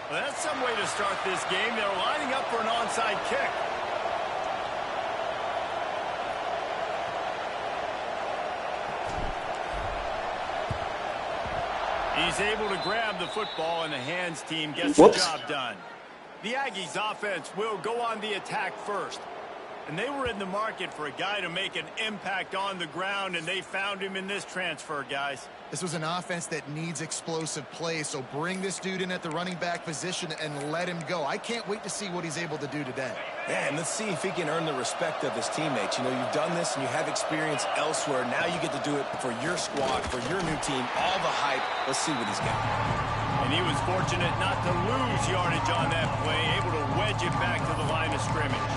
Well, that's some way to start this game. They're lining up for an onside kick. He's able to grab the football, and the hands team gets the job done. The Aggies offense will go on the attack first. And they were in the market for a guy to make an impact on the ground, and they found him in this transfer, guys. This was an offense that needs explosive play, so bring this dude in at the running back position and let him go. I can't wait to see what he's able to do today. Yeah, and let's see if he can earn the respect of his teammates. You know, you've done this and you have experience elsewhere. Now you get to do it for your squad, for your new team, all the hype. Let's see what he's got. And he was fortunate not to lose yardage on that play, able to wedge it back to the line of scrimmage.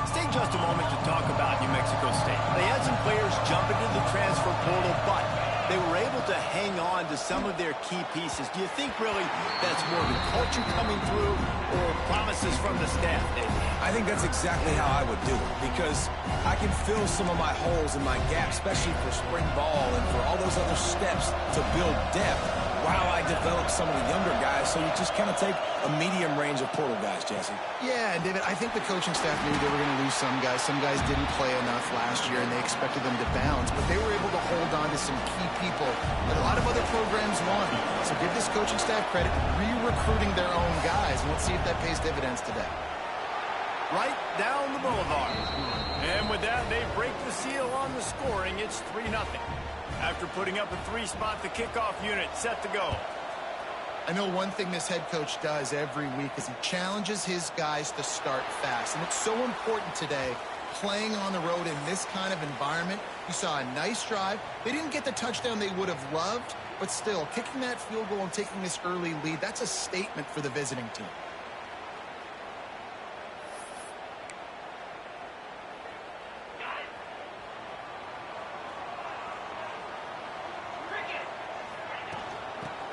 Stay just a moment to talk about New Mexico State. They had some players jump into the transfer portal, but they were able to hang on to some of their key pieces. Do you think really that's more the culture coming through or promises from the staff, Dave? I think that's exactly how I would do it, because I can fill some of my holes and my gaps, especially for spring ball and for all those other steps to build depth while I develop some of the younger guys. So you just kind of take a medium range of portal guys, Jesse. Yeah, and David, I think the coaching staff knew they were going to lose some guys. Some guys didn't play enough last year, and they expected them to bounce, but they were able to hold on to some key people that a lot of other programs won. So give this coaching staff credit, re-recruiting their own guys, and let's see if that pays dividends today. Right down the boulevard. And with that, they break the seal on the scoring. It's 3-0. After putting up a 3-spot, the kickoff unit set to go. I know one thing this head coach does every week is he challenges his guys to start fast. And it's so important today, playing on the road in this kind of environment. You saw a nice drive. They didn't get the touchdown they would have loved, but still, kicking that field goal and taking this early lead, that's a statement for the visiting team.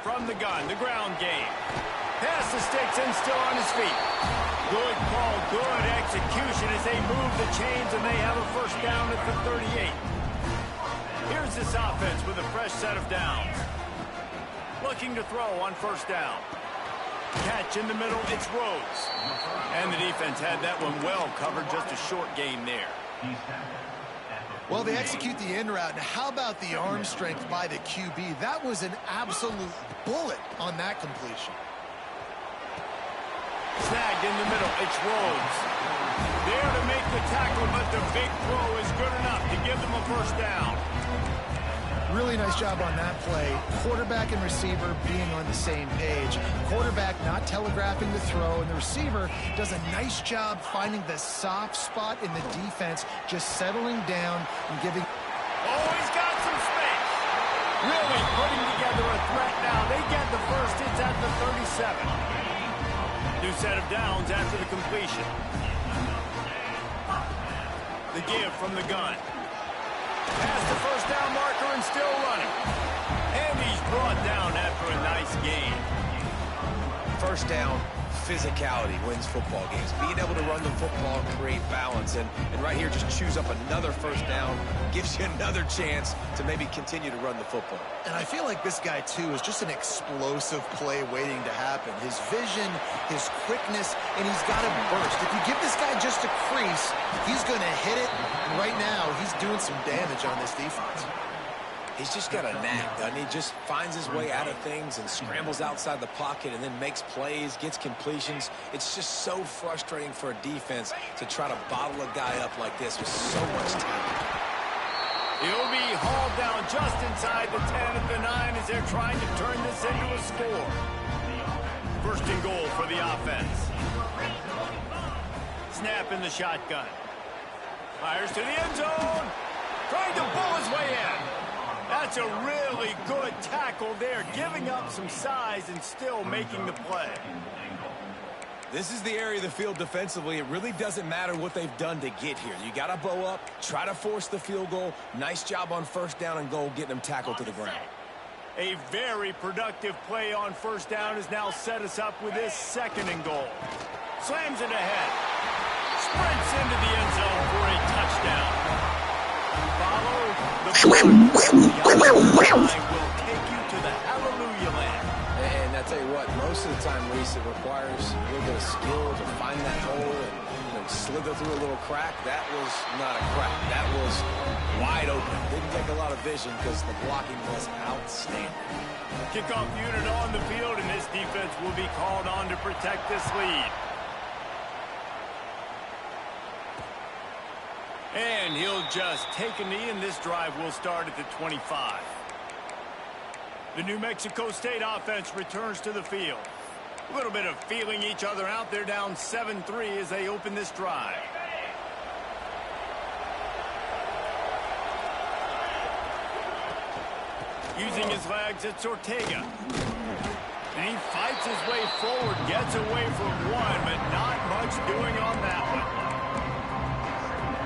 From the gun, the ground game. Pass the sticks and still on his feet. Good call, good execution as they move the chains and they have a first down at the 38. Here's this offense with a fresh set of downs. Looking to throw on first down. Catch in the middle, it's Rhodes. And the defense had that one well covered, just a short gain there. Well, they execute the in route. Now, how about the arm strength by the QB? That was an absolute bullet on that completion. Snagged in the middle, it's Rhodes. There to make the tackle, but the big throw is good enough to give them a first down. Really nice job on that play. Quarterback and receiver being on the same page. Quarterback not telegraphing the throw, and the receiver does a nice job finding the soft spot in the defense, just settling down and giving... Oh, he's got some space. Really putting together a threat now. They get the first. It's at the 37. New set of downs after the completion. The give from the gun. Past the first down marker and still running. And he's brought down after a nice gain. First down, physicality wins football games. Being able to run the football, create balance, and right here just choose up another first down, gives you another chance to maybe continue to run the football. And I feel like this guy, too, is just an explosive play waiting to happen. His vision, his quickness, and he's got a burst. If you give this guy just a crease, he's going to hit it. And right now, he's doing some damage on this defense. He's just got a knack, doesn't he? Just finds his way out of things and scrambles outside the pocket and then makes plays, gets completions. It's just so frustrating for a defense to try to bottle a guy up like this with so much talent. He'll be hauled down just inside the 10 at the 9 as they're trying to turn this into a score. First and goal for the offense. Snap in the shotgun. Fires to the end zone. Trying to pull his way in. That's a really good tackle there, giving up some size and still making the play. This is the area of the field defensively. It really doesn't matter what they've done to get here. You got to bow up, try to force the field goal. Nice job on first down and goal, getting them tackled to the ground. A very productive play on first down has now set us up with this 2nd and goal. Slams it ahead. Sprints into the end zone for a touchdown. Follow the line will take you to the hallelujah land. And I tell you what, most of the time, Reese, it requires a little bit of skill to find that hole and slither through a little crack. That was not a crack. That was wide open. Didn't take a lot of vision because the blocking was outstanding. Kickoff unit on the field, and this defense will be called on to protect this lead. And he'll just take a knee, and this drive will start at the 25. The New Mexico State offense returns to the field. A little bit of feeling each other out. They're down 7-3 as they open this drive. Using his legs, it's Ortega. And he fights his way forward, gets away from one, but not much doing on that one.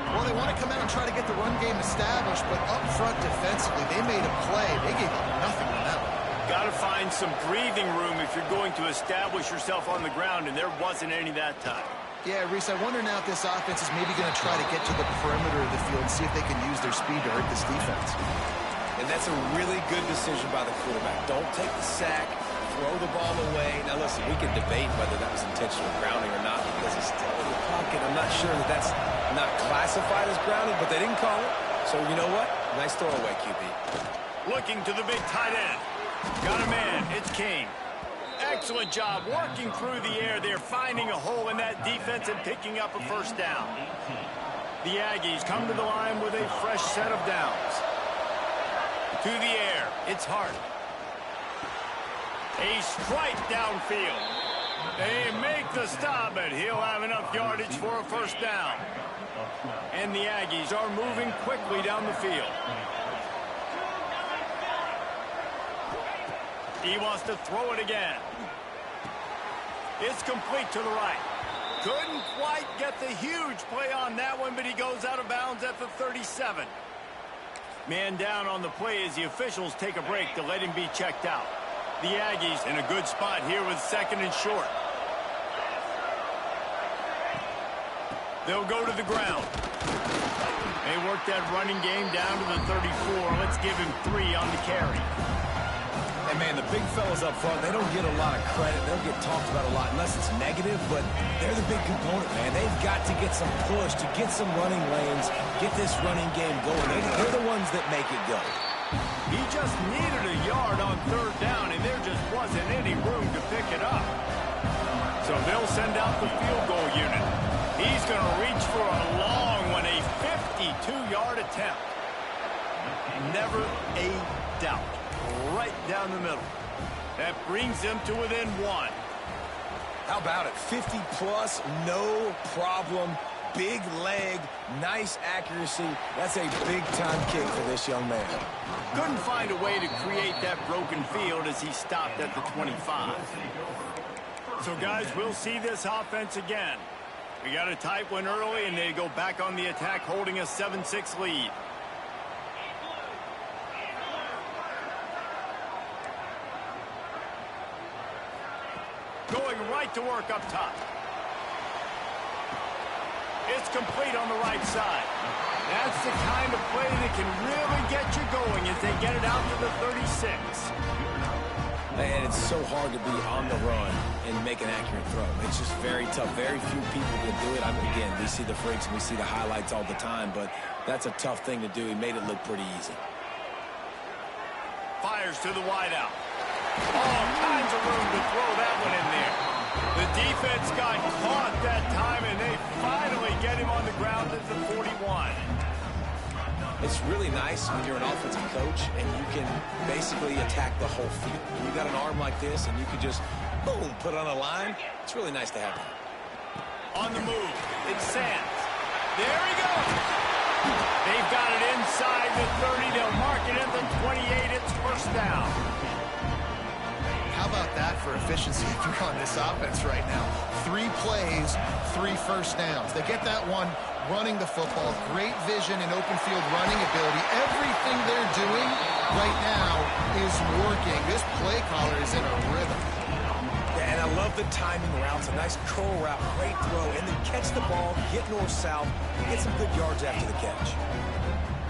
Well, they want to come out and try to get the run game established, but up front defensively, they made a play. They gave up nothing on that one. Got to find some breathing room if you're going to establish yourself on the ground, and there wasn't any that time. Yeah, Reese, I wonder now if this offense is maybe going to try to get to the perimeter of the field and see if they can use their speed to hurt this defense. And that's a really good decision by the quarterback. Don't take the sack, throw the ball away. Now, listen, we can debate whether that was intentional grounding or not because he's still in the pocket. I'm not sure that that's not classified as grounding, but they didn't call it. So, you know what? Nice throwaway, QB. Looking to the big tight end. Got a man. It's King. Excellent job working through the air there, finding a hole in that defense and picking up a first down. The Aggies come to the line with a fresh set of downs. To the air. It's Hart. A strike downfield. They make the stop, but he'll have enough yardage for a first down. And the Aggies are moving quickly down the field. He wants to throw it again. It's complete to the right. Couldn't quite get the huge play on that one, but he goes out of bounds at the 37. Man down on the play as the officials take a break to let him be checked out. The Aggies in a good spot here with 2nd and short. They'll go to the ground. They work that running game down to the 34. Let's give him 3 on the carry. And, man, the big fellas up front, they don't get a lot of credit. They don't get talked about a lot unless it's negative, but they're the big component, man. They've got to get some push, to get some running lanes, get this running game going. They're the ones that make it go. He just needed a yard on 3rd down, and there just wasn't any room to pick it up. So they'll send out the field goal unit. He's going to reach for a long one, a 52-yard attempt. Never a doubt. Right down the middle. That brings them to within 1. How about it? 50-plus, no problem. Big leg, nice accuracy. That's a big-time kick for this young man. Couldn't find a way to create that broken field as he stopped at the 25. So, guys, we'll see this offense again. We got a tight one early, and they go back on the attack, holding a 7-6 lead. Going right to work up top. It's complete on the right side. That's the kind of play that can really get you going as they get it out to the 36. Man, it's so hard to be on the run and make an accurate throw. It's just very tough. Very few people can do it. Again, we see the freaks and we see the highlights all the time, but that's a tough thing to do. He made it look pretty easy. Fires to the wideout. All kinds of room to throw that one in there. The defense got caught that time, and they finally get him on the ground at the 41. It's really nice when you're an offensive coach and you can basically attack the whole field. When you got an arm like this and you can just, boom, put on a line, it's really nice to have that. On the move, it's Sands. There he goes. They've got it inside the 30. They'll mark it at the 28. It's first down. How about that for efficiency if you're on this offense right now? 3 plays, 3 first downs. They get that one running the football. Great vision and open field running ability. Everything they're doing right now is working. This play caller is in a rhythm. Yeah, and I love the timing routes. A nice curl route, great throw, and then catch the ball, get north-south, get some good yards after the catch.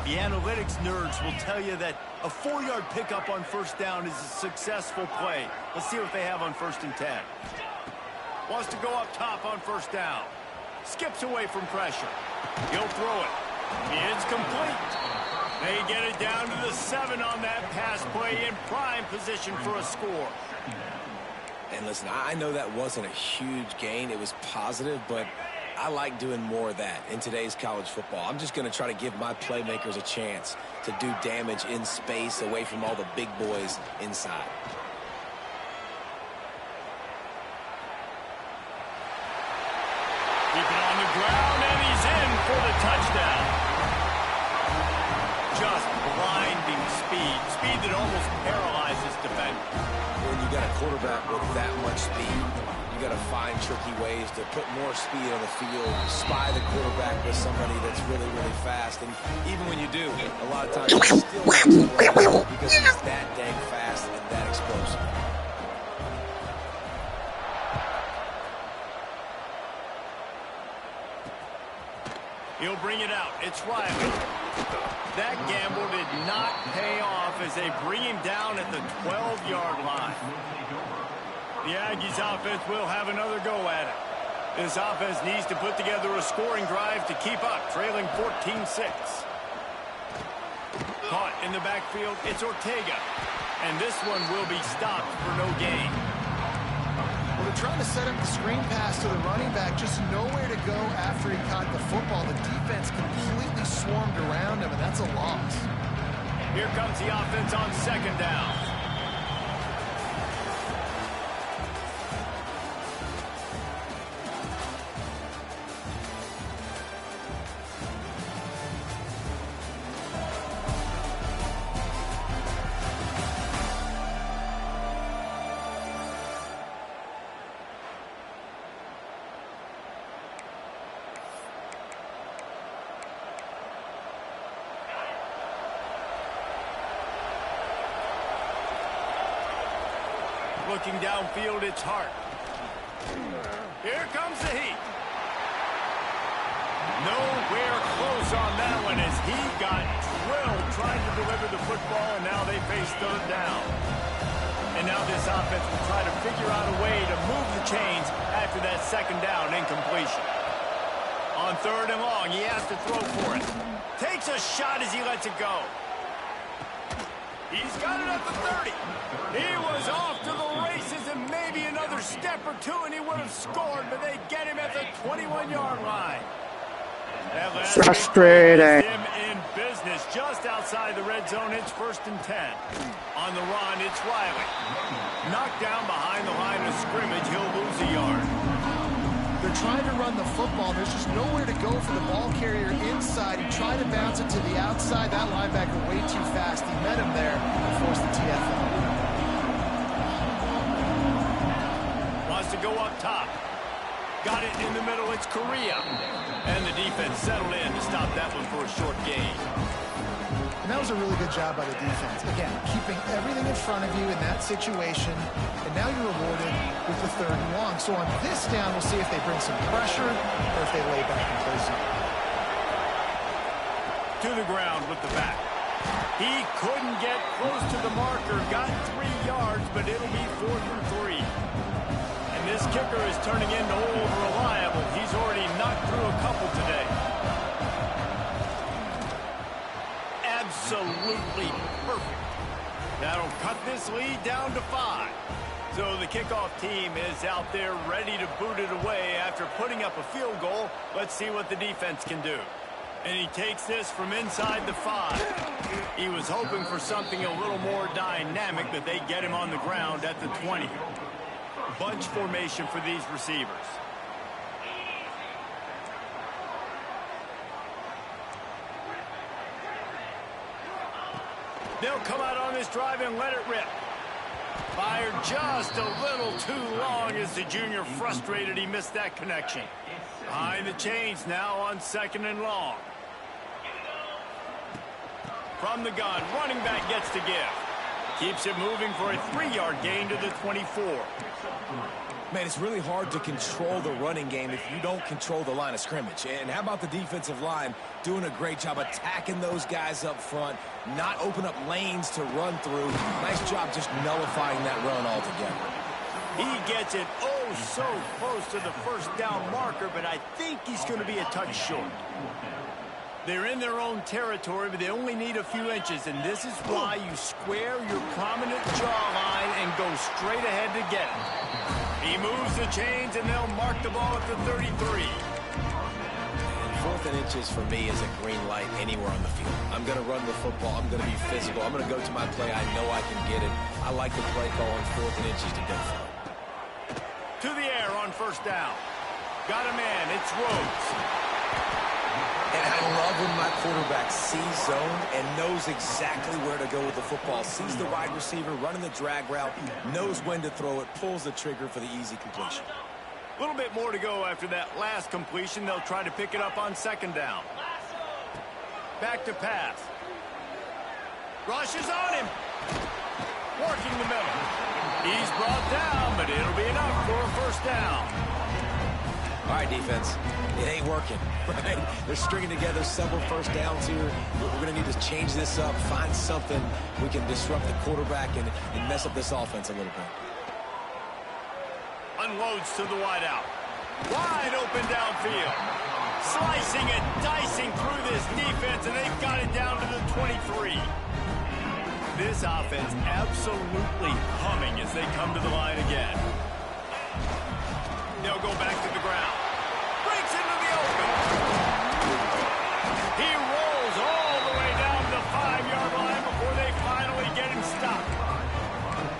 The analytics nerds will tell you that a 4-yard pickup on first down is a successful play. Let's see what they have on 1st and 10. Wants to go up top on first down. Skips away from pressure. He'll throw it. It's complete. They get it down to the 7 on that pass play in prime position for a score. And listen, I know that wasn't a huge gain. It was positive, but I like doing more of that in today's college football. I'm just going to try to give my playmakers a chance to do damage in space away from all the big boys inside. Keep it on the ground, and he's in for the touchdown. Just blinding speed. Speed that almost paralyzes defenders. When you got a quarterback with that much speed, you got to find tricky ways to put more speed on the field, spy the quarterback with somebody that's really, really fast. And even when you do, a lot of times you still because he's that dang fast and that explosive. He'll bring it out. It's Riley. That gamble did not pay off as they bring him down at the 12-yard line. The Aggies offense will have another go at it. This offense needs to put together a scoring drive to keep up, trailing 14-6. Caught in the backfield, it's Ortega. And this one will be stopped for no gain. Well, they're trying to set up the screen pass to the running back, just nowhere to go after he caught the football. The defense completely swarmed around him, and that's a loss. Here comes the offense on 2nd down. Looking downfield, it's Hart. Here comes the heat. Nowhere close on that one as he got drilled trying to deliver the football, and now they face 3rd down. And now this offense will try to figure out a way to move the chains after that 2nd down incompletion. On 3rd and long, he has to throw for it. Takes a shot as he lets it go. He's got it at the 30. He was off to the races, and maybe another step or 2, and he would have scored, but they get him at the 21-yard line. Frustrating. Him in business just outside the red zone. It's 1st and 10. On the run, it's Riley. Knocked down behind the line of scrimmage. He'll lose a yard. They're trying to run the football. There's just nowhere to go for the ball carrier inside. He tried to bounce it to the outside. That linebacker way too fast. He met him there and forced the TFL. Wants to go up top. Got it in the middle. It's Correa. And the defense settled in to stop that one for a short gain. And that was a really good job by the defense. Again, keeping everything in front of you in that situation. And now you're rewarded with the 3rd and long. So on this down, we'll see if they bring some pressure or if they lay back and play zone. To the ground with the back. He couldn't get close to the marker. Got 3 yards, but it'll be 4th and 3. And this kicker is turning into old reliable. He's already knocked through a couple today. Absolutely perfect. That'll cut this lead down to 5. So the kickoff team is out there ready to boot it away after putting up a field goal. Let's see what the defense can do. And he takes this from inside the 5. He was hoping for something a little more dynamic, but they get him on the ground at the 20. Bunch formation for these receivers. 1 They'll come out on this drive and let it rip. Fired just a little too long as the junior frustrated he missed that connection. Behind the chains now on 2nd and long. From the gun, running back gets to give. Keeps it moving for a 3-yard gain to the 24. Man, it's really hard to control the running game if you don't control the line of scrimmage. And how about the defensive line doing a great job attacking those guys up front, not open up lanes to run through. Nice job just nullifying that run altogether. He gets it oh so close to the first down marker, but I think he's going to be a touch short. They're in their own territory, but they only need a few inches, and this is why you square your prominent jawline and go straight ahead to get it. He moves the chains, and they'll mark the ball at the 33. 4th and inches for me is a green light anywhere on the field. I'm going to run the football. I'm going to be physical. I'm going to go to my play. I know I can get it. I like the play call on 4th and inches to go for it. To the air on 1st down. Got a man. It's Rhodes. And I love when my quarterback sees zone and knows exactly where to go with the football. Sees the wide receiver running the drag route, knows when to throw it, pulls the trigger for the easy completion. A little bit more to go after that last completion. They'll try to pick it up on 2nd down. Back to pass. Rush is on him. Working the middle. He's brought down, but it'll be enough for a 1st down. All right, defense, it ain't working, right? They're stringing together several 1st downs here. We're going to need to change this up, find something we can disrupt the quarterback and mess up this offense a little bit. Unloads to the wideout. Wide open downfield. Slicing and dicing through this defense, and they've got it down to the 23. This offense absolutely humming as they come to the line again. They'll go back to the ground. Breaks into the open. He rolls all the way down to the 5-yard line before they finally get him stopped.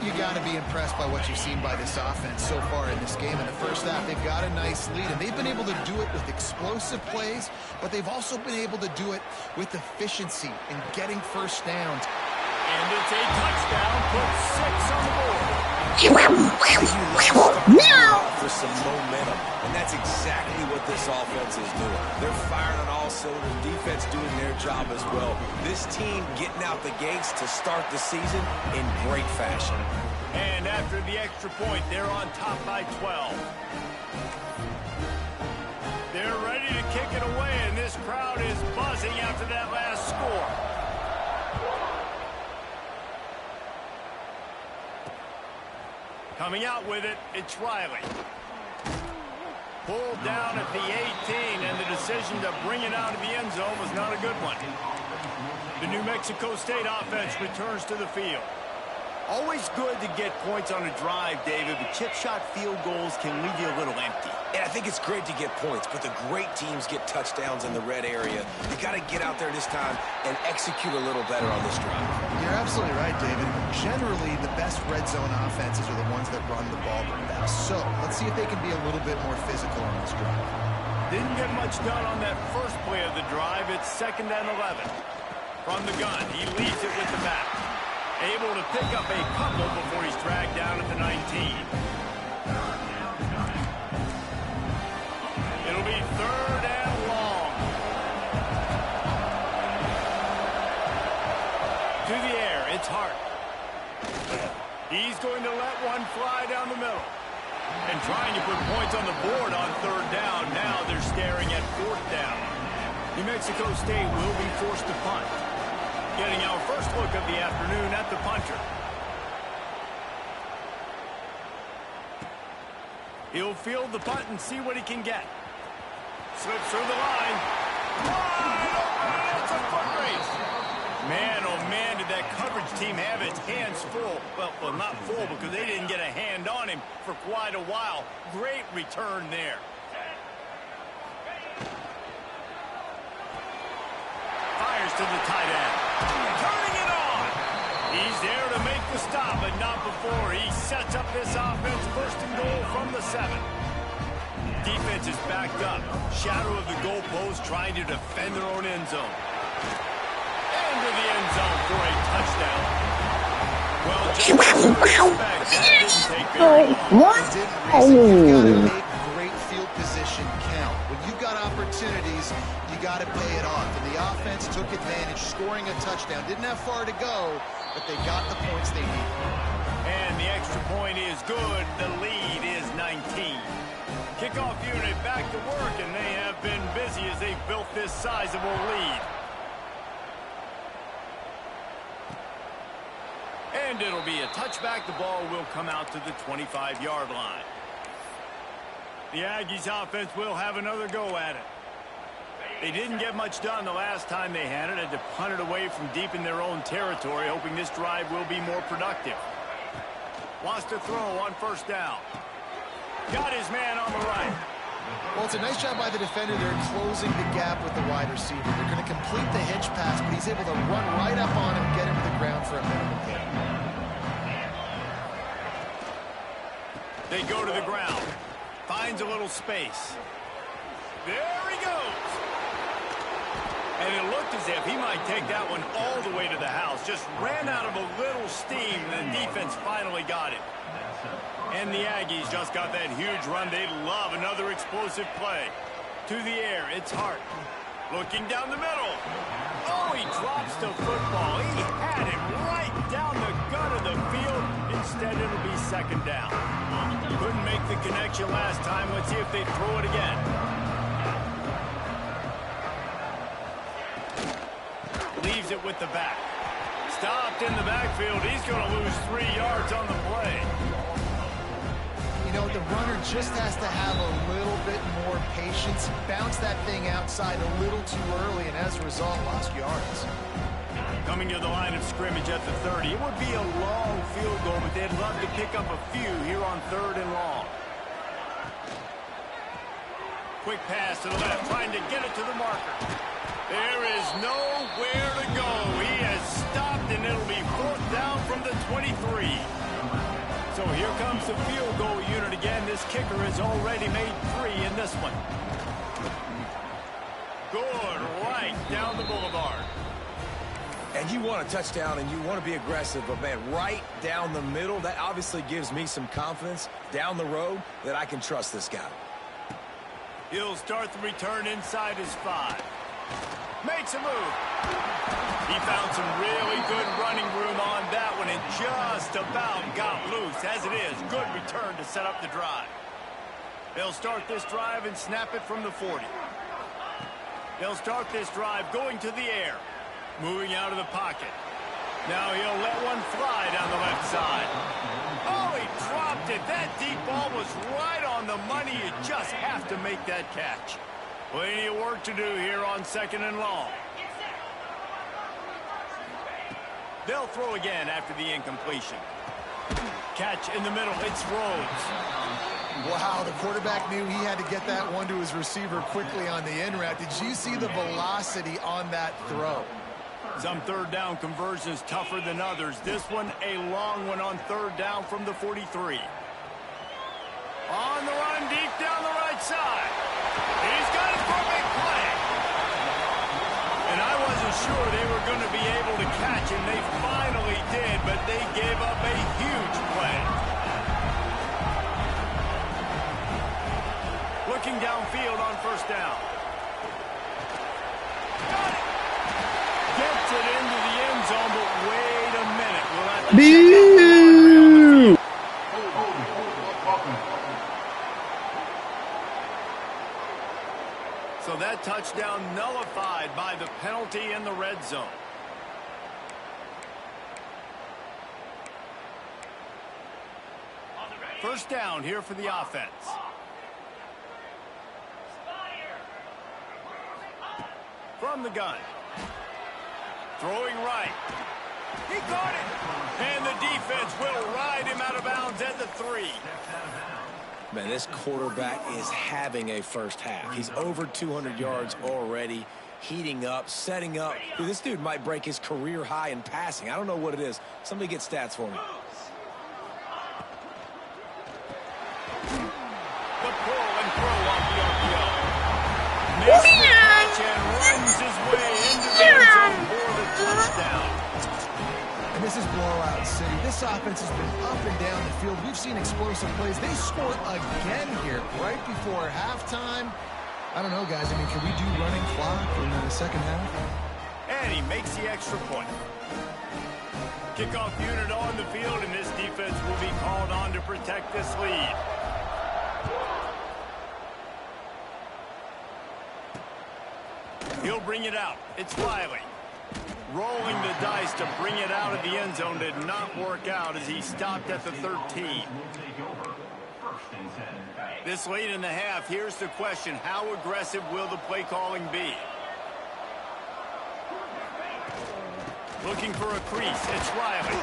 You got to be impressed by what you've seen by this offense so far in this game. In the first half, they've got a nice lead, and they've been able to do it with explosive plays, but they've also been able to do it with efficiency and getting 1st downs. And it's a touchdown, put 6 on the board. For some momentum, and that's exactly what this offense is doing. They're firing on all cylinders, defense doing their job as well. This team getting out the gates to start the season in great fashion. And after the extra point, they're on top by 12. They're ready to kick it away, and this crowd is buzzing after that last score. Coming out with it, it's Riley. Pulled down at the 18, and the decision to bring it out of the end zone was not a good one. The New Mexico State offense returns to the field. Always good to get points on a drive, David, but chip shot field goals can leave you a little empty. And I think it's great to get points, but the great teams get touchdowns in the red area. You got to get out there this time and execute a little better on this drive. You're absolutely right, David. Generally, the best red zone offenses are the ones that run the ball the best. So let's see if they can be a little bit more physical on this drive. Didn't get much done on that first play of the drive. It's 2nd and 11. From the gun, he leads it with the back. Able to pick up a couple before he's dragged down at the 19. It'll be 3rd and long. To the air, it's Hart. He's going to let one fly down the middle. And trying to put points on the board on 3rd down. Now they're staring at 4th down. New Mexico State will be forced to punt. Getting our first look of the afternoon at the punter. He'll field the punt and see what he can get. Slips through the line. Wide open, it's a foot race. Man, oh man, did that coverage team have its hands full. Well, not full because they didn't get a hand on him for quite a while. Great return there. Fires to the tight end. Turning it on. He's there to make the stop, but not before he sets up this offense 1st and goal from the 7. Defense is backed up. Shadow of the goalpost trying to defend their own end zone. And the end zone for a touchdown. Well, just as you expect, that didn't take very long. It didn't, Reese. You've got to make great field position count. When you've got opportunities, you got to pay it off. And the offense took advantage, scoring a touchdown. Didn't have far to go, but they got the points they needed. And the extra point is good. The lead is 19. Kickoff unit back to work, and they have been busy as they've built this sizable lead. And it'll be a touchback. The ball will come out to the 25-yard line. The Aggies offense will have another go at it. They didn't get much done the last time they had it. Had to punt it away from deep in their own territory, hoping this drive will be more productive. Wants to throw on first down. Got his man on the right. Well, it's a nice job by the defender there closing the gap with the wide receiver. They're going to complete the hitch pass, but he's able to run right up on him, get him to the ground for a minimum gain. They go to the ground. Finds a little space. There he goes. And it looked as if he might take that one all the way to the house. Just ran out of a little steam, and the defense finally got it. And the Aggies just got that huge run. They love another explosive play. To the air, it's Hart. Looking down the middle. Oh, he drops the football. He had him right down the gut of the field. Instead, it'll be second down. Couldn't make the connection last time. Let's see if they throw it again. Leaves it with the back. Stopped in the backfield. He's going to lose 3 yards on the play. You know, the runner just has to have a little bit more patience. Bounce that thing outside a little too early, and as a result, lost yards. Coming to the line of scrimmage at the 30. It would be a long field goal, but they'd love to pick up a few here on 3rd and long. Quick pass to the left, trying to get it to the marker. There is nowhere to go. He has stopped, and it'll be 4th down from the 23. So here comes the field goal unit again. This kicker has already made 3 in this one. Good, right down the boulevard. And you want a touchdown and you want to be aggressive, but man, right down the middle, that obviously gives me some confidence down the road that I can trust this guy. He'll start the return inside his 5. Makes a move. He found some really good running room on that one and just about got loose. As it is, good return to set up the drive. They'll start this drive and snap it from the 40. They'll start this drive going to the air. Moving out of the pocket. Now he'll let one fly down the left side. Oh, he dropped it. That deep ball was right on the money. You just have to make that catch. Plenty of work to do here on 2nd and long. They'll throw again after the incompletion. Catch in the middle. It's Rhodes. Wow, the quarterback knew he had to get that one to his receiver quickly on the in route. Did you see the velocity on that throw? Some 3rd down conversions tougher than others. This one a long one on 3rd down from the 43. On the run deep down the right side. He's got it for a big play. And I wasn't sure they were going to be able to catch him. They finally did, but they gave up a huge play. Looking downfield on 1st down. Got it. Gets it into the end zone, but wait a minute. We'll have to check out the So that touchdown nullified by the penalty in the red zone. First down here for the offense. From the gun. Throwing right. He caught it. And the defense will ride him out of bounds at the 3. Man, this quarterback is having a first half. He's over 200 yards already, heating up, setting up. Dude, this dude might break his career high in passing. I don't know what it is. Somebody get stats for me. The pull and throw off the RPO. Makes the catch and runs his way into the end zone for the touchdown. This is blowout city. This offense has been up and down the field. We've seen explosive plays. They score again here right before halftime. I don't know, guys. I mean, can we do running clock in the second half? And he makes the extra point. Kickoff unit on the field, and this defense will be called on to protect this lead. He'll bring it out. It's Riley. Rolling the dice to bring it out of the end zone did not work out as he stopped at the 13. This late in the half, here's the question. How aggressive will the play calling be? Looking for a crease. It's Riley.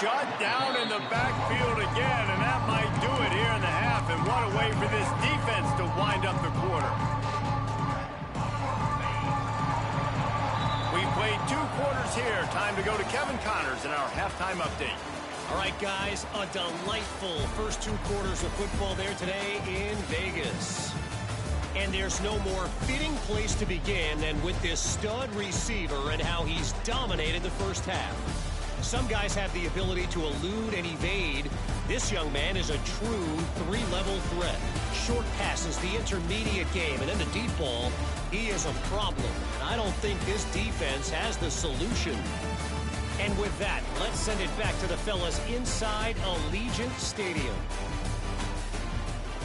Shut down in the backfield again, and that might do it here in the half. And what a way for this defense to wind up the quarter. We played 2 quarters here. Time to go to Kevin Connors in our halftime update. All right, guys, a delightful first 2 quarters of football there today in Vegas. And there's no more fitting place to begin than with this stud receiver and how he's dominated the first half. Some guys have the ability to elude and evade. This young man is a true 3-level threat. Short passes, the intermediate game, and then the deep ball. He is a problem, and I don't think this defense has the solution. And with that, let's send it back to the fellas inside Allegiant Stadium.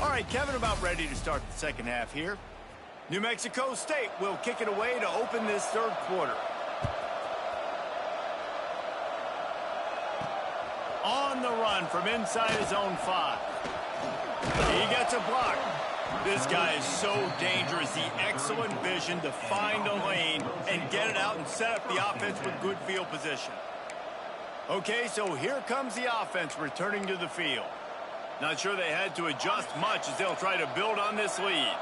All right, Kevin, about ready to start the second half here. New Mexico State will kick it away to open this third quarter. On the run from inside his own 5. He gets a block. This guy is so dangerous. The excellent vision to find a lane and get it out and set up the offense with good field position. Okay, so here comes the offense returning to the field. Not sure they had to adjust much as they'll try to build on this lead.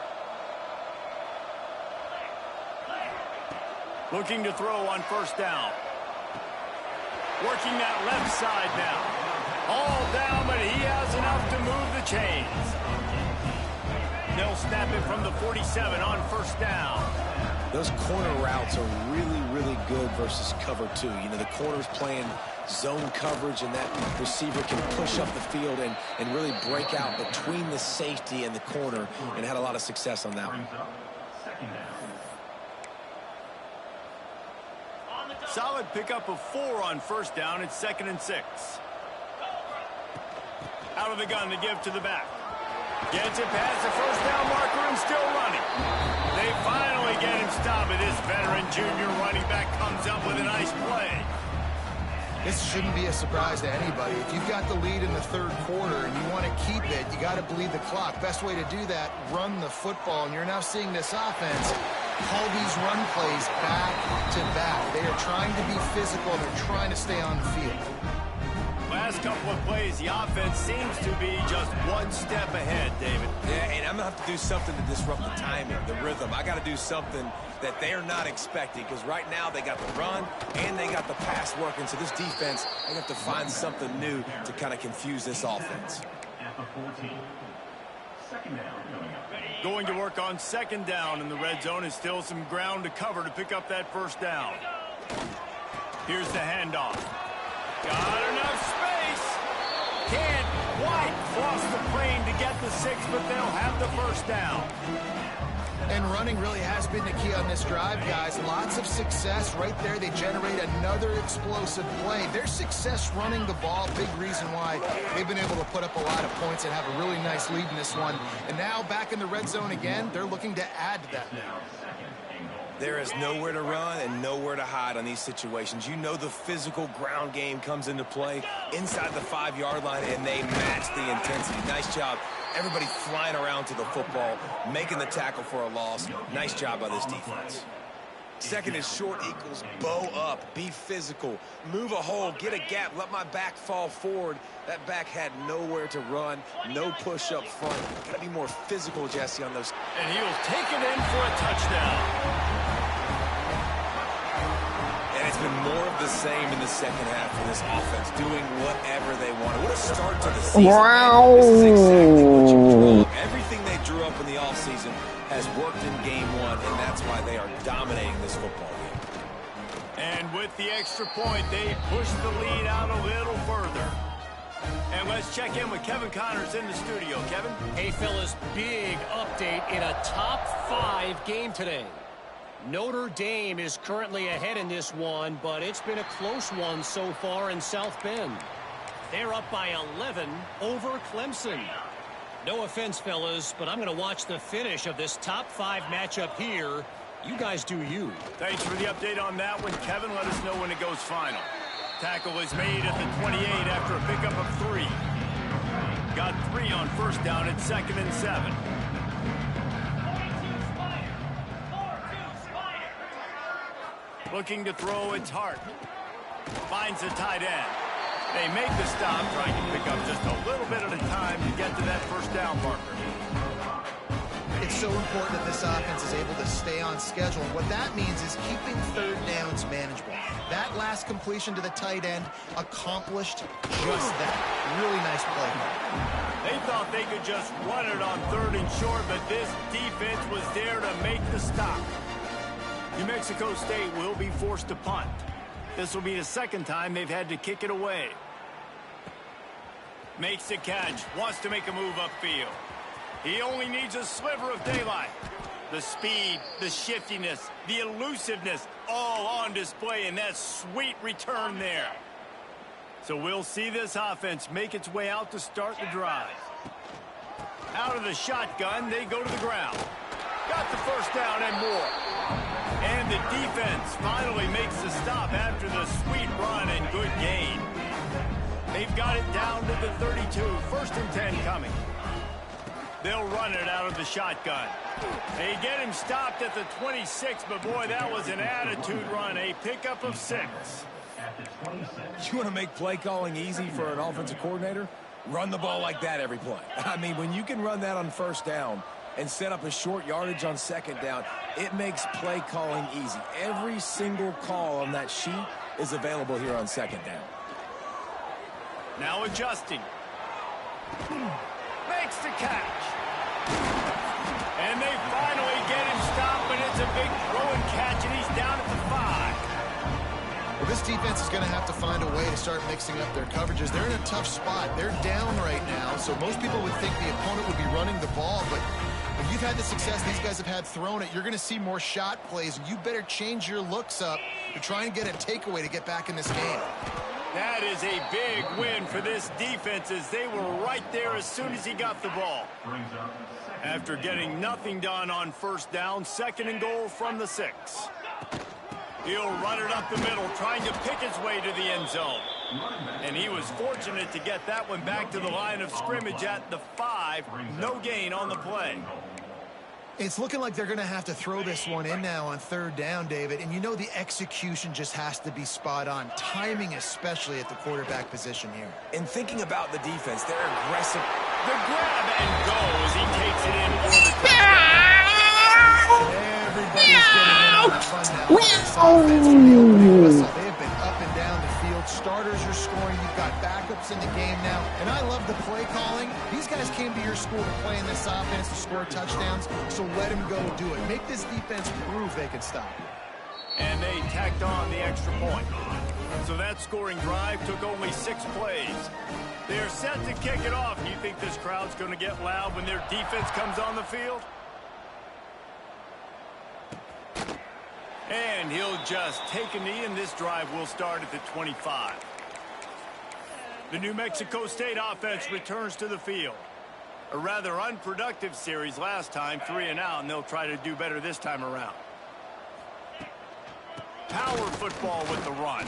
Looking to throw on first down. Working that left side now. All down, but he has enough to move the chains. They'll snap it from the 47 on first down. Those corner routes are really, really good versus cover 2. You know, the corner's playing zone coverage, and that receiver can push up the field and really break out between the safety and the corner, and had a lot of success on that one. Solid pickup of 4 on first down. It's 2nd and 6. Out of the gun to give to the back. Gets it past the first down marker and still running. They finally get him stopped, and this veteran junior running back comes up with a nice play. This shouldn't be a surprise to anybody. If you've got the lead in the third quarter and you want to keep it, you got to bleed the clock. Best way to do that, run the football. And you're now seeing this offense call these run plays back to back. They are trying to be physical. They're trying to stay on the field. Last couple of plays, the offense seems to be just one step ahead, David. Yeah, and I'm going to have to do something to disrupt the timing, the rhythm. I got to do something that they're not expecting, because right now they got the run and they got the pass working. So this defense, they have to find something new to kind of confuse this offense. Going to work on second down in the red zone is still some ground to cover to pick up that first down. Here's the handoff. Got enough space. Can't quite cross the plane to get the 6, but they'll have the first down. And running really has been the key on this drive, guys. Lots of success right there. They generate another explosive play. Their success running the ball, big reason why they've been able to put up a lot of points and have a really nice lead in this one. And now back in the red zone again, they're looking to add to that now. There is nowhere to run and nowhere to hide on these situations. You know the physical ground game comes into play inside the 5-yard line, and they match the intensity. Nice job. Everybody flying around to the football, making the tackle for a loss. Nice job by this defense. Second is short equals bow up, be physical, move a hole, get a gap, let my back fall forward. That back had nowhere to run, no push up front. Got to be more physical, Jesse, on those. And he'll take it in for a touchdown. And it's been more of the same in the second half for this offense, doing whatever they want. What a start to the season. Wow. This is exactly what you drew up. Everything they drew up in the offseason has worked in game 1, and that's why they are dominating this football game. And with the extra point, they push the lead out a little further. And let's check in with Kevin Connors in the studio. Kevin? Hey, fellas, big update in a top 5 game today. Notre Dame is currently ahead in this one, but it's been a close one so far in South Bend. They're up by 11 over Clemson. No offense, fellas, but I'm going to watch the finish of this top 5 matchup here. You guys do you. Thanks for the update on that one, Kevin. Let us know when it goes final. Tackle is made at the 28 after a pickup of 3. Got 3 on first down at 2nd and 7. Looking to throw, it's Hart. Finds the tight end. They make the stop, trying to pick up just a little bit at a time to get to that first down marker. It's so important that this offense is able to stay on schedule. And what that means is keeping third downs manageable. That last completion to the tight end accomplished just that. Really nice play. They thought they could just run it on 3rd and short, but this defense was there to make the stop. New Mexico State will be forced to punt. This will be the 2nd time they've had to kick it away. Makes the catch, wants to make a move upfield. He only needs a sliver of daylight. The speed, the shiftiness, the elusiveness, all on display in that sweet return there. So we'll see this offense make its way out to start the drive. Out of the shotgun, they go to the ground. Got the first down and more. And the defense finally makes the stop after the sweet run and good gain. They've got it down to the 32. 1st and 10 coming. They'll run it out of the shotgun. They get him stopped at the 26, but boy, that was an attitude run. A pickup of 6. You want to make play calling easy for an offensive coordinator? Run the ball like that every play. I mean, when you can run that on first down and set up a short yardage on 2nd down, it makes play calling easy. Every single call on that sheet is available here on 2nd down. Now adjusting. Makes the catch. And they finally get him stopped, but it's a big throw and catch, and he's down at the 5. Well, this defense is going to have to find a way to start mixing up their coverages. They're in a tough spot. They're down right now, so most people would think the opponent would be running the ball, but if you've had the success these guys have had throwing it, you're going to see more shot plays, and you better change your looks up to try and get a takeaway to get back in this game. That is a big win for this defense as they were right there as soon as he got the ball. After getting nothing done on first down, 2nd and goal from the 6. He'll run it up the middle, trying to pick his way to the end zone. And he was fortunate to get that one back to the line of scrimmage at the 5. No gain on the play. It's looking like they're going to have to throw this one in now on 3rd down, David. And you know the execution just has to be spot on. Timing especially at the quarterback position here. And thinking about the defense, they're aggressive. The grab and go as he takes it in for the touchdown. Everybody's getting in on the fun now. This offense from the opening whistle. They have been up and down the field. Starters are scoring. You've got backups in the game now. And I love the play calling. These guys came to your school to play in this offense to score touchdowns, so let them go do it. Make this defense prove they can stop. And they tacked on the extra point. So that scoring drive took only 6 plays. They're set to kick it off. Do you think this crowd's going to get loud when their defense comes on the field? And he'll just take a knee, and this drive will start at the 25. The New Mexico State offense returns to the field. A rather unproductive series last time, 3 and out, and they'll try to do better this time around. Power football with the run.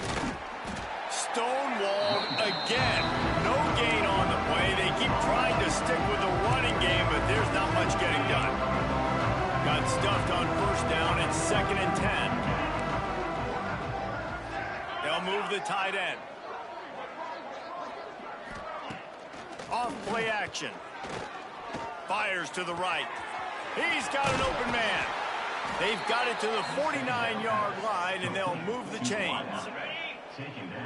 Stonewalled again. No gain on the play. They keep trying to stick with the running game, but there's not much getting done. Got stuffed on first down. It's 2nd and 10. They'll move the tight end. Off play action. Fires to the right. He's got an open man. They've got it to the 49-yard line, and they'll move the chains.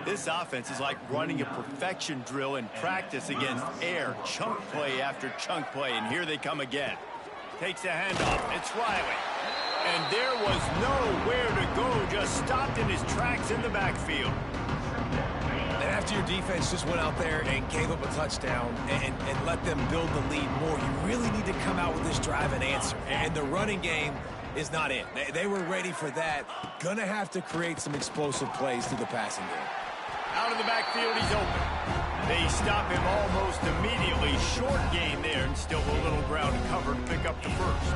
This offense is like running a perfection drill in practice against air. Chunk play after chunk play, and here they come again. Takes the handoff. It's Riley. And there was nowhere to go, just stopped in his tracks in the backfield. And after your defense just went out there and gave up a touchdown and let them build the lead more, you really need to come out with this drive and answer. And the running game is not it. They were ready for that. Gonna have to create some explosive plays through the passing game. Out of the backfield, he's open. They stop him almost immediately. Short gain there, and still a little ground to cover to pick up the first.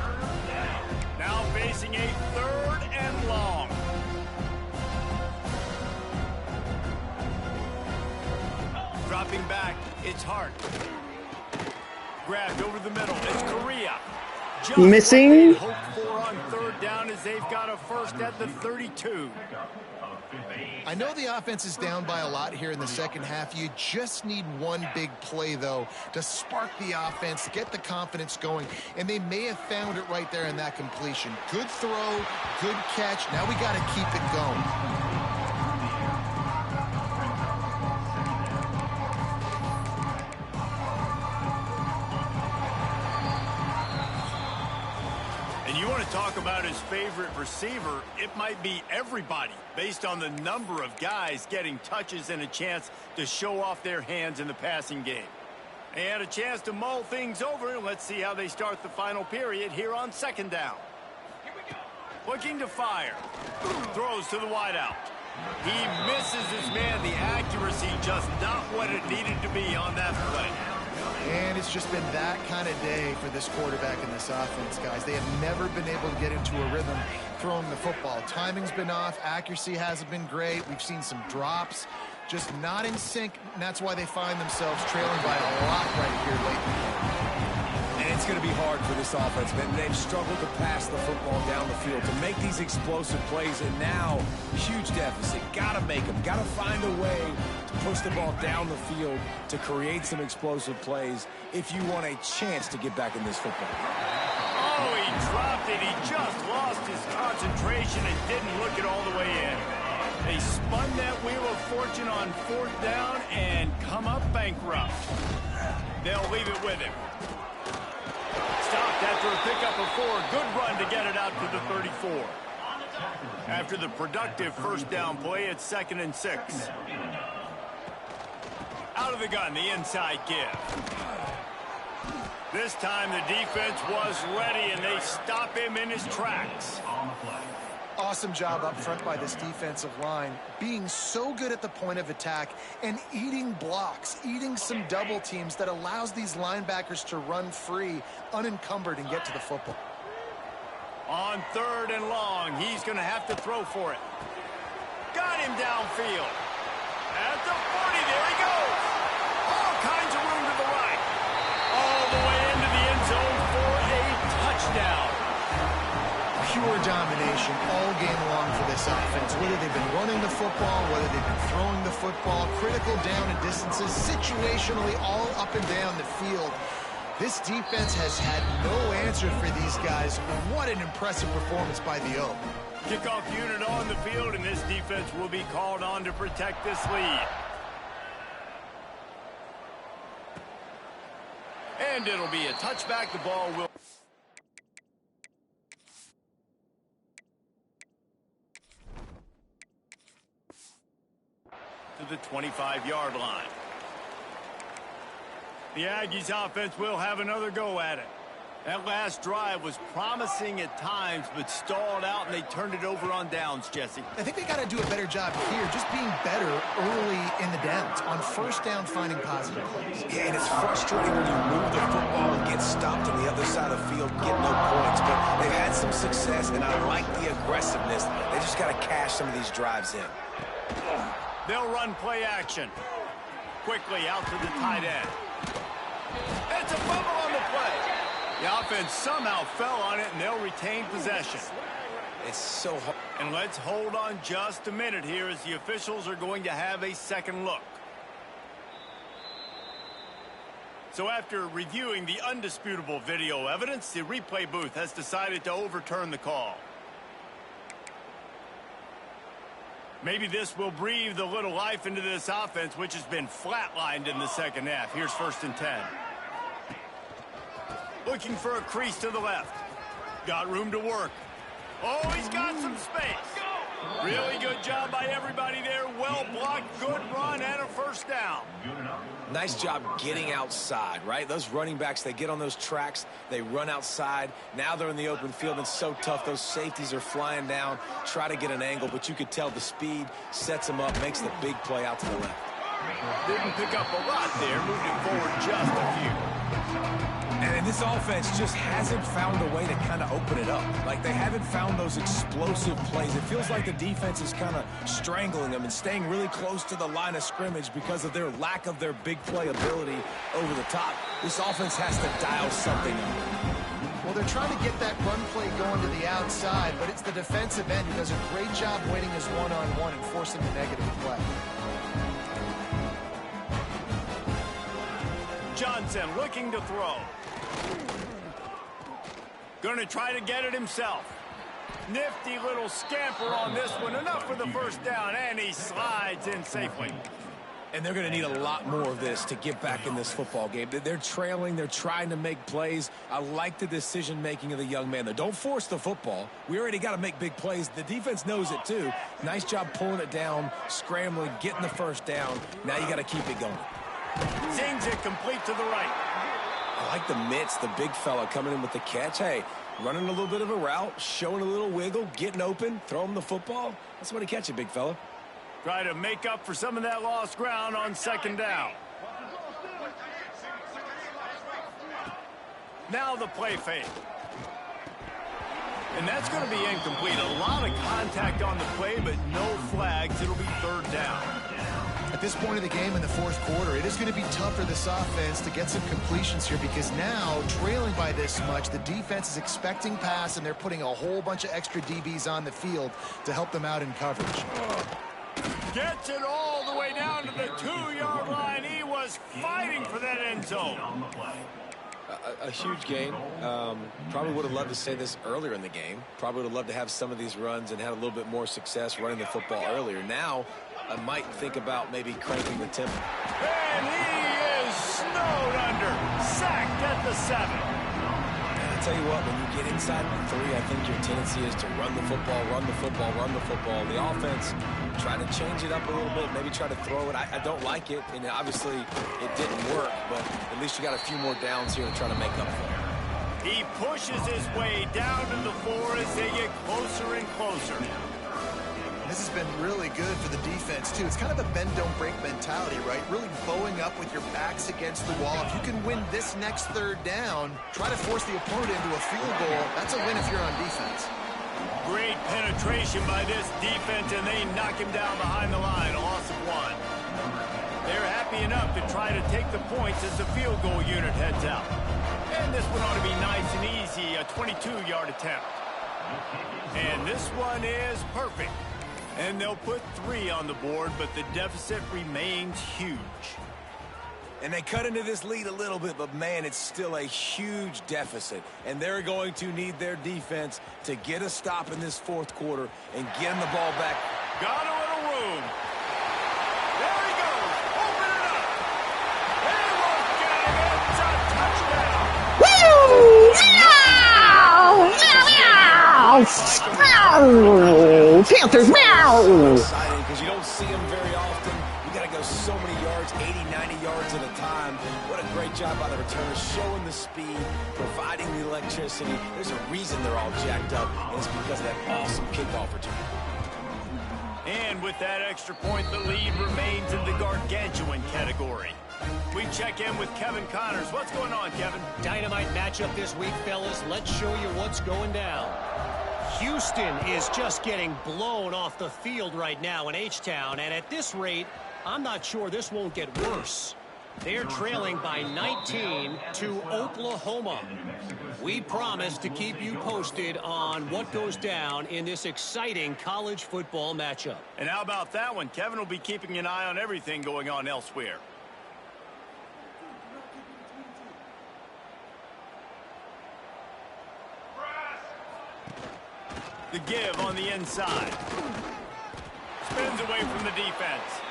Now facing a 3rd and long. Dropping back, it's Hart. Grabbed over the middle, it's Correa. Just Missing. Hope for on 3rd down as they've got a first at the 32. I know the offense is down by a lot here in the second half. You just need one big play, though, to spark the offense, get the confidence going, and they may have found it right there in that completion. Good throw, good catch. Now we got to keep it going. Talk about his favorite receiver, it might be everybody based on the number of guys getting touches and a chance to show off their hands in the passing game. And a chance to mull things over. Let's see how they start the final period here on 2nd down. Here we go. Looking to fire. Throws to the wideout. He misses his man. The accuracy just not what it needed to be on that play. And it's just been that kind of day for this quarterback and this offense, guys. They have never been able to get into a rhythm throwing the football. Timing's been off. Accuracy hasn't been great. We've seen some drops. Just not in sync, and that's why they find themselves trailing by a lot right here lately. And it's going to be hard for this offense, man. They've struggled to pass the football down the field, to make these explosive plays, and now, huge deficit. Got to make them. Got to find a way to push the ball down the field to create some explosive plays if you want a chance to get back in this football. Oh, he dropped it. He just lost his concentration and didn't look it all the way in. They spun that wheel of fortune on 4th down and come up bankrupt. They'll leave it with him. Stopped after a pickup of 4. Good run to get it out to the 34. After the productive 1st down play, it's 2nd and 6. Out of the gun, the inside give. This time the defense was ready, and they stop him in his tracks. Awesome job up front by this defensive line, being so good at the point of attack and eating blocks, eating some double teams that allows these linebackers to run free, unencumbered, and get to the football. On 3rd and long, he's going to have to throw for it. Got him downfield. At the 40, there he goes. All kinds of room to the right. All the way into the end zone for a touchdown. Pure domination all game long for this offense. Whether they've been running the football, whether they've been throwing the football, critical down and distances, situationally all up and down the field. This defense has had no answer for these guys. What an impressive performance by the O. Kickoff unit on the field, and this defense will be called on to protect this lead. And it'll be a touchback. The ball will... to the 25-yard line. The Aggies offense will have another go at it. That last drive was promising at times, but stalled out, and they turned it over on downs, Jesse. I think they got to do a better job here, just being better early in the downs, on 1st down, finding positive plays. Yeah, and it's frustrating when you move the football and get stopped on the other side of the field, get no points. But they've had some success, and I like the aggressiveness. They just got to cash some of these drives in. They'll run play action. Quickly out to the tight end. It's a fumble on the play. The offense somehow fell on it, and they'll retain possession. It's so hard. And let's hold on just a minute here as the officials are going to have a second look. So after reviewing the undisputable video evidence, the replay booth has decided to overturn the call. Maybe this will breathe a little life into this offense, which has been flatlined in the second half. Here's 1st and 10. Looking for a crease to the left. Got room to work. Oh, he's got some space. Really good job by everybody there. Well blocked, good run, and a first down. Nice job getting outside, right? Those running backs, they get on those tracks, they run outside. Now they're in the open field. It's so tough. Those safeties are flying down, try to get an angle, but you could tell the speed sets them up, makes the big play out to the left. Didn't pick up a lot there, moved it forward just a few. And this offense just hasn't found a way to kind of open it up. Like, they haven't found those explosive plays. It feels like the defense is kind of strangling them and staying really close to the line of scrimmage because of their lack of their big play ability over the top. This offense has to dial something up. Well, they're trying to get that run play going to the outside, but it's the defensive end who does a great job winning his one-on-one and forcing the negative play. Johnson looking to throw. Going to try to get it himself. Nifty little scamper on this one. Enough for the first down, and he slides in safely. And they're going to need a lot more of this to get back in this football game. They're trailing. They're trying to make plays. I like the decision-making of the young man. Don't force the football. We already got to make big plays. The defense knows it, too. Nice job pulling it down, scrambling, getting the first down. Now you got to keep it going. Zings it complete to the right. I like the mitts, the big fella coming in with the catch. Hey, running a little bit of a route, showing a little wiggle, getting open, throw him the football. That's what he catch it, big fella. Try to make up for some of that lost ground on second down. Now the play fake. And that's going to be incomplete. A lot of contact on the play, but no flags. It'll be third down. At this point of the game in the fourth quarter, it is going to be tough for this offense to get some completions here because now, trailing by this much, the defense is expecting pass, and they're putting a whole bunch of extra DBs on the field to help them out in coverage. Gets it all the way down to the 2-yard line. He was fighting for that end zone. A huge gain. Probably would have loved to say this earlier in the game. Probably would have loved to have some of these runs and had a little bit more success running the football earlier. Now, I might think about maybe cranking the tempo. And he is snowed under. Sacked at the 7. And I tell you what, when you get inside the 3, I think your tendency is to run the football, run the football, run the football. The offense, try to change it up a little bit, maybe try to throw it. I don't like it, and obviously it didn't work, but at least you got a few more downs here to try to make up for it. He pushes his way down to the 4 as they get closer and closer. This has been really good for the defense, too. It's kind of a bend-don't-break mentality, right? Really bowing up with your backs against the wall. If you can win this next third down, try to force the opponent into a field goal. That's a win if you're on defense. Great penetration by this defense, and they knock him down behind the line. A loss of 1. They're happy enough to try to take the points as the field goal unit heads out. And this one ought to be nice and easy, a 22-yard attempt. And this one is perfect. And they'll put 3 on the board, but the deficit remains huge. And they cut into this lead a little bit, but, man, it's still a huge deficit. And they're going to need their defense to get a stop in this fourth quarter and get them the ball back. Got a little room. There he goes. Open it up. They won't get him. It's a touchdown. Woo! Meow! Meow! Meow! Panthers, meow! Exciting because you don't see them very often. You got to go so many yards, 80, 90 yards at a time. What a great job by the returners, showing the speed, providing the electricity. There's a reason they're all jacked up, and it's because of that awesome kickoff return. And with that extra point, the lead remains in the gargantuan category. We check in with Kevin Connors. What's going on, Kevin? Dynamite matchup this week, fellas. Let's show you what's going down. Houston is just getting blown off the field right now in H-Town, and at this rate, I'm not sure this won't get worse. They're trailing by 19 to Oklahoma. We promise to keep you posted on what goes down in this exciting college football matchup. And how about that one? Kevin will be keeping an eye on everything going on elsewhere. The give on the inside. Spins away from the defense.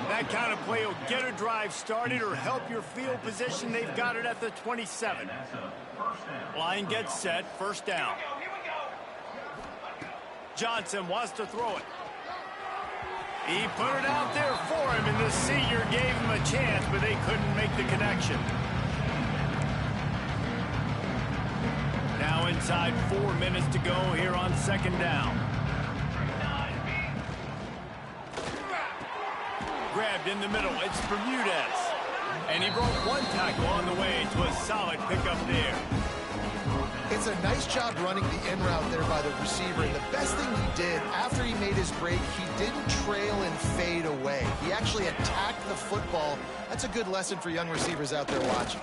That kind of play will get a drive started or help your field position. They've got it at the 27. Line gets set. First down. Johnson wants to throw it. He put it out there for him, and the senior gave him a chance, but they couldn't make the connection. Now inside 4 minutes to go here on second down. Grabbed in the middle. It's Bermudez. And he broke one tackle on the way to a solid pickup there. It's a nice job running the in route there by the receiver. And the best thing he did after he made his break, he didn't trail and fade away. He actually attacked the football. That's a good lesson for young receivers out there watching.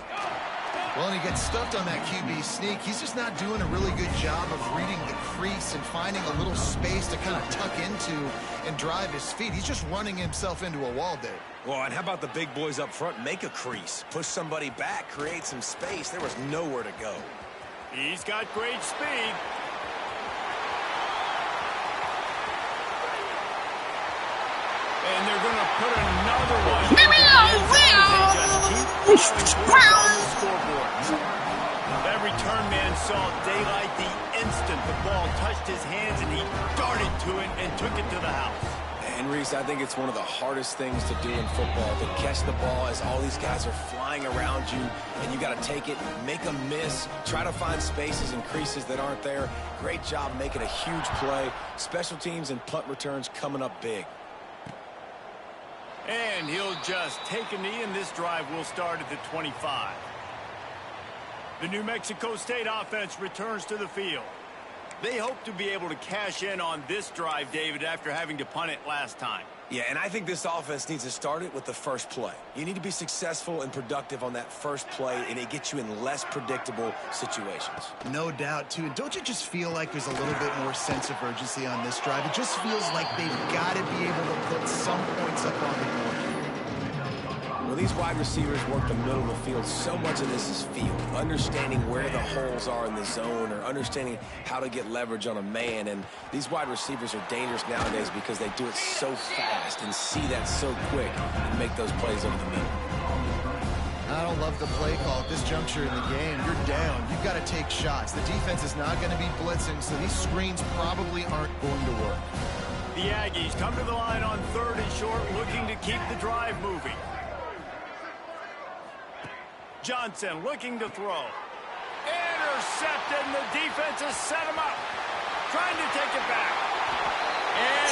Well, and he gets stuffed on that QB sneak. He's just not doing a really good job of reading the crease and finding a little space to kind of tuck into and drive his feet. He's just running himself into a wall there. Well, and how about the big boys up front? Make a crease. Push somebody back. Create some space. There was nowhere to go. He's got great speed. And they're going to put another one. That return man saw daylight the instant the ball touched his hands, and he darted to it and took it to the house. And Reese, I think it's one of the hardest things to do in football, to catch the ball as all these guys are flying around you, and you got to take it, make a miss, try to find spaces and creases that aren't there. Great job making a huge play. Special teams and punt returns coming up big. And he'll just take a knee, and this drive will start at the 25. The New Mexico State offense returns to the field. They hope to be able to cash in on this drive, David, after having to punt it last time. Yeah, and I think this offense needs to start it with the first play. You need to be successful and productive on that first play, and it gets you in less predictable situations. No doubt, too. And don't you just feel like there's a little bit more sense of urgency on this drive? It just feels like they've got to be able to put some points up on the board. Well, these wide receivers work the middle of the field. So much of this is field. Understanding where the holes are in the zone, or understanding how to get leverage on a man. And these wide receivers are dangerous nowadays because they do it so fast and see that so quick and make those plays over the middle. I don't love the play call at this juncture in the game. You're down. You've got to take shots. The defense is not going to be blitzing, so these screens probably aren't going to work. The Aggies come to the line on 3rd and short, looking to keep the drive moving. Johnson looking to throw. Intercepted, and the defense has set him up. Trying to take it back. And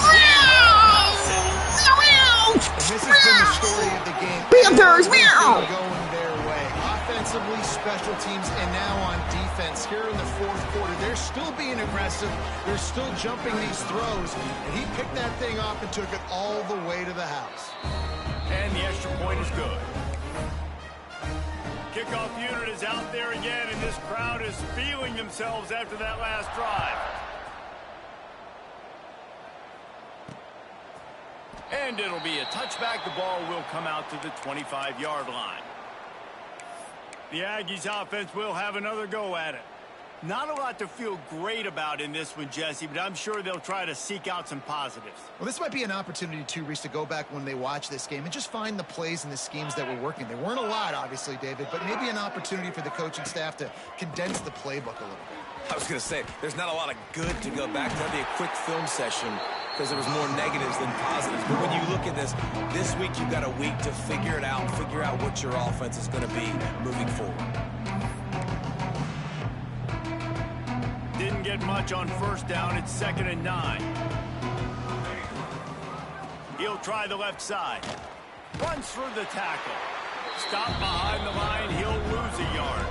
this has been the story of the game. Panthers, meow! Going their way. Offensively, special teams, and now on defense here in the 4th quarter. They're still being aggressive. They're still jumping these throws. And he picked that thing off and took it all the way to the house. And the extra point is good. Kickoff unit is out there again, and this crowd is feeling themselves after that last drive. And it'll be a touchback. The ball will come out to the 25-yard line. The Aggies offense will have another go at it. Not a lot to feel great about in this one, Jesse, but I'm sure they'll try to seek out some positives. Well, this might be an opportunity, too, Reese, to go back when they watch this game and just find the plays and the schemes that were working. There weren't a lot, obviously, David, but maybe an opportunity for the coaching staff to condense the playbook a little bit. I was going to say, there's not a lot of good to go back to. That'd be a quick film session because there was more negatives than positives. But when you look at this week you've got a week to figure it out, figure out what your offense is going to be moving forward. Didn't get much on 1st down. It's 2nd and 9. He'll try the left side. Runs through the tackle. Stop behind the line. He'll lose a yard.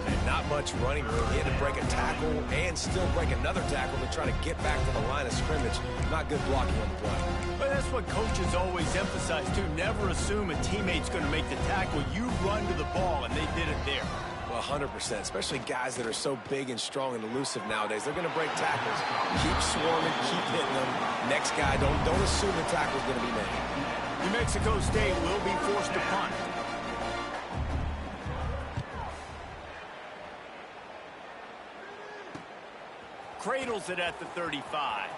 And not much running room. He had to break a tackle and still break another tackle to try to get back to the line of scrimmage. Not good blocking on the play. But that's what coaches always emphasize, too. Never assume a teammate's going to make the tackle. You run to the ball, and they did it there. Well, 100%, especially guys that are so big and strong and elusive nowadays. They're going to break tackles. Keep swarming, keep hitting them. Next guy, don't assume the tackle's going to be made. New Mexico State will be forced to punt. Cradles it at the 35.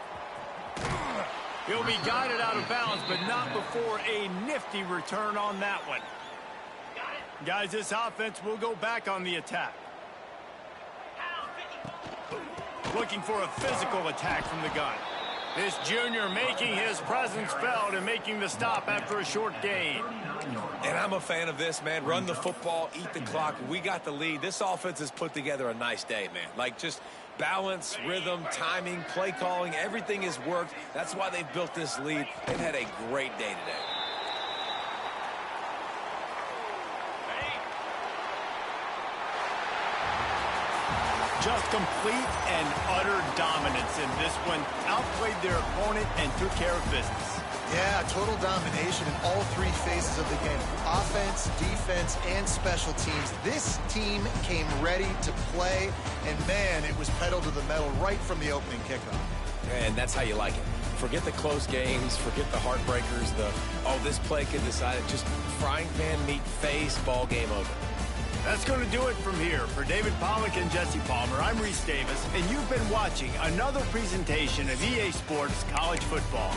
He'll be guided out of bounds, but not before a nifty return on that one. Guys, this offense will go back on the attack. looking for a physical attack from the gun. This junior making his presence felt and making the stop after a short gain. And I'm a fan of this, man. Run the football, eat the clock. We got the lead. This offense has put together a nice day, man. Like, just balance, rhythm, timing, play calling, everything has worked. That's why they've built this lead. They've had a great day today. Just complete and utter dominance in this one. Outplayed their opponent and took care of business. Yeah, total domination in all three phases of the game. Offense, defense, and special teams. This team came ready to play, and man, it was pedal to the metal right from the opening kickoff. And that's how you like it. Forget the close games, forget the heartbreakers, this play could decide it. Just frying pan meet face, ball game over. That's going to do it from here. For David Pollack and Jesse Palmer, I'm Reese Davis, and you've been watching another presentation of EA Sports College Football.